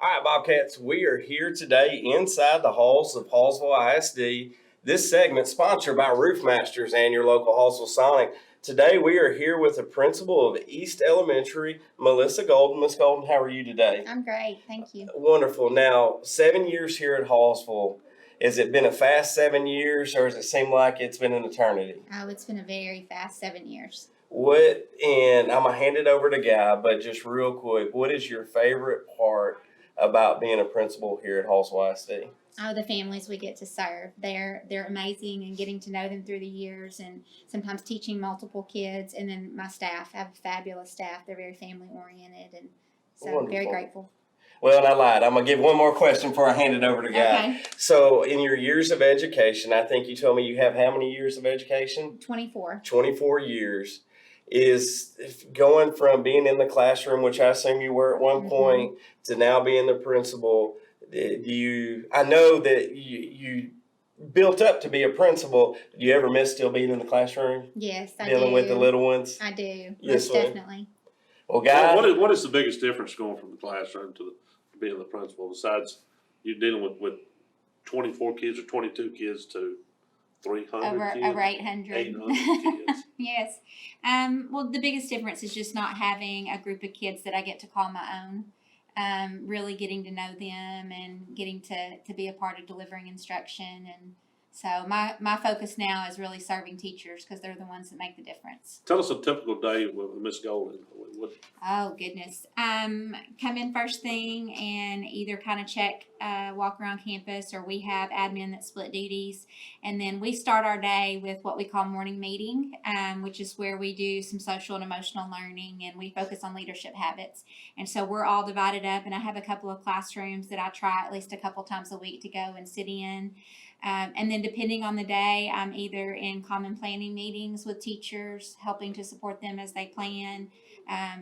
All right, Bobcats, we are here today inside the halls of Hallsville ISD. This segment sponsored by Roofmasters and your local Hallsville Sonic. Today we are here with the principal of East Elementary, Melissa Goulden. Miss Goulden, how are you today? I'm great, thank you. Wonderful. Now, 7 years here at Hallsville. Has it been a fast 7 years, or does it seem like it's been an eternity? Oh, it's been a very fast 7 years. And I'm going to hand it over to Guy, but just real quick, what is your favorite part about being a principal here at Hallsville ISD? Oh, the families we get to serve. They're amazing, and getting to know them through the years, and sometimes teaching multiple kids. And then my staff, I have a fabulous staff. They're very family oriented, and so Wonderful. Very grateful. Well, I lied. I'm going to give one more question before I hand it over to Guy. Okay. So in your years of education, I think you told me you have how many years of education? 24. 24 years. Is going from being in the classroom, which I assume you were at one point, to now being the principal. I know that you built up to be a principal. Do you ever miss still being in the classroom? Yes, I do. Dealing with the little ones? I do. Yes, Most definitely. Well, Guy, what is the biggest difference going from the classroom to being the principal, besides you dealing with 24 kids or 22 kids to 300 kids? Over 800. 800 kids. Yes. Well, the biggest difference is just not having a group of kids that I get to call my own. Really getting to know them and getting to be a part of delivering instruction. And so my focus now is really serving teachers, because they're the ones that make the difference. Tell us a typical day with Miss Goulden. Oh, goodness. Come in first thing and either kind of check, walk around campus, or we have admin that split duties. And then we start our day with what we call morning meeting, which is where we do some social and emotional learning, and we focus on leadership habits. And so we're all divided up, and I have a couple of classrooms that I try at least a couple times a week to go and sit in. And then depending on the day, I'm either in common planning meetings with teachers, helping to support them as they plan,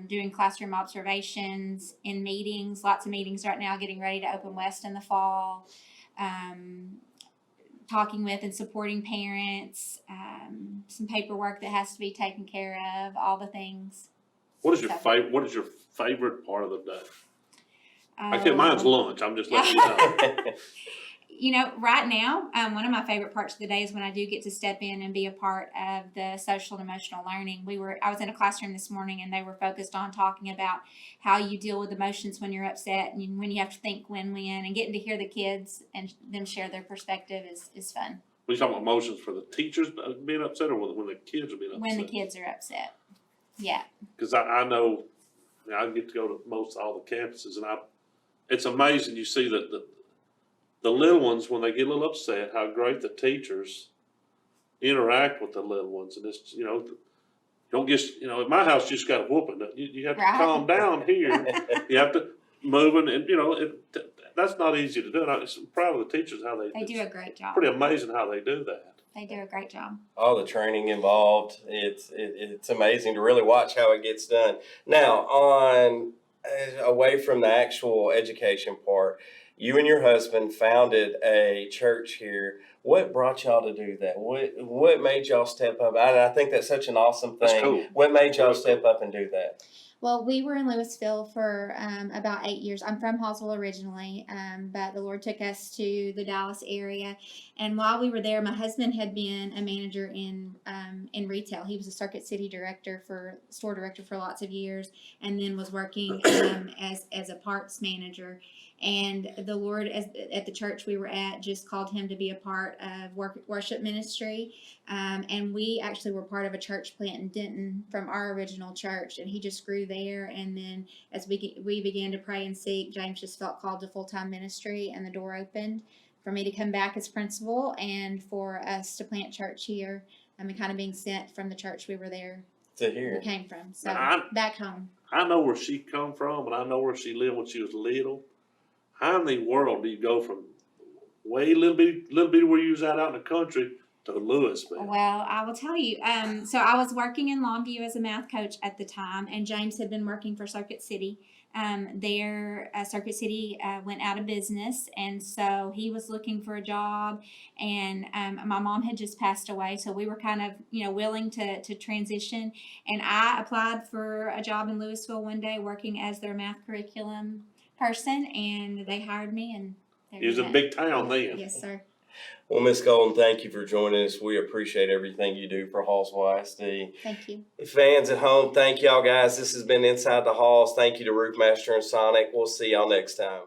doing classroom observations, in meetings, lots of meetings right now, getting ready to open West in the fall, talking with and supporting parents, some paperwork that has to be taken care of, all the things. What is your favorite part of the day? Mine's lunch. I'm just letting you know. You know, right now, one of my favorite parts of the day is when I do get to step in and be a part of the social and emotional learning. I was in a classroom this morning, and they were focused on talking about how you deal with emotions when you're upset, and when you have to think win-win, and getting to hear the kids and them share their perspective is fun. When you talk about emotions for the teachers being upset, or when the kids are being upset? When the kids are upset, yeah. Because I know, I get to go to most all the campuses, and it's amazing. You see that the little ones, when they get a little upset, how great the teachers interact with the little ones. And it's, don't get, at my house, you just got a whooping. You have to calm down here. You have to move, and that's not easy to do. And I'm proud of the teachers, how they do a great job. Pretty amazing how they do that. They do a great job. All the training involved, it's amazing to really watch how it gets done. Now, away from the actual education part, you and your husband founded a church here. What brought y'all to do that? What made y'all step up? I think that's such an awesome thing. That's cool. What made y'all step up and do that? Well, we were in Louisville for about 8 years. I'm from Hallsville originally, but the Lord took us to the Dallas area. And while we were there, my husband had been a manager in retail. He was a Circuit City store director for lots of years, and then was working as a parts manager. And the Lord, at the church we were at, just called him to be a part of worship ministry. And we actually were part of a church plant in Denton from our original church, and he just grew there. And then as we began to pray and seek, James just felt called to full-time ministry, and the door opened for me to come back as principal and for us to plant church here. And kind of being sent from the church we were there to here. We came from. So back home. I know where she come from, and I know where she lived when she was little. How in the world do you go from way little bit where you was out in the country to Louisville? Well, I will tell you. So I was working in Longview as a math coach at the time, and James had been working for Circuit City. Circuit City went out of business, and so he was looking for a job, and my mom had just passed away, so we were kind of willing to transition. And I applied for a job in Louisville one day working as their math curriculum person, and they hired me, and there It was you a go. big town then. Yes, sir. Well, Ms. Goulden, thank you for joining us. We appreciate everything you do for Hallsville ISD. Thank you. Fans at home, thank y'all guys. This has been Inside the Halls. Thank you to Roofmaster and Sonic. We'll see y'all next time.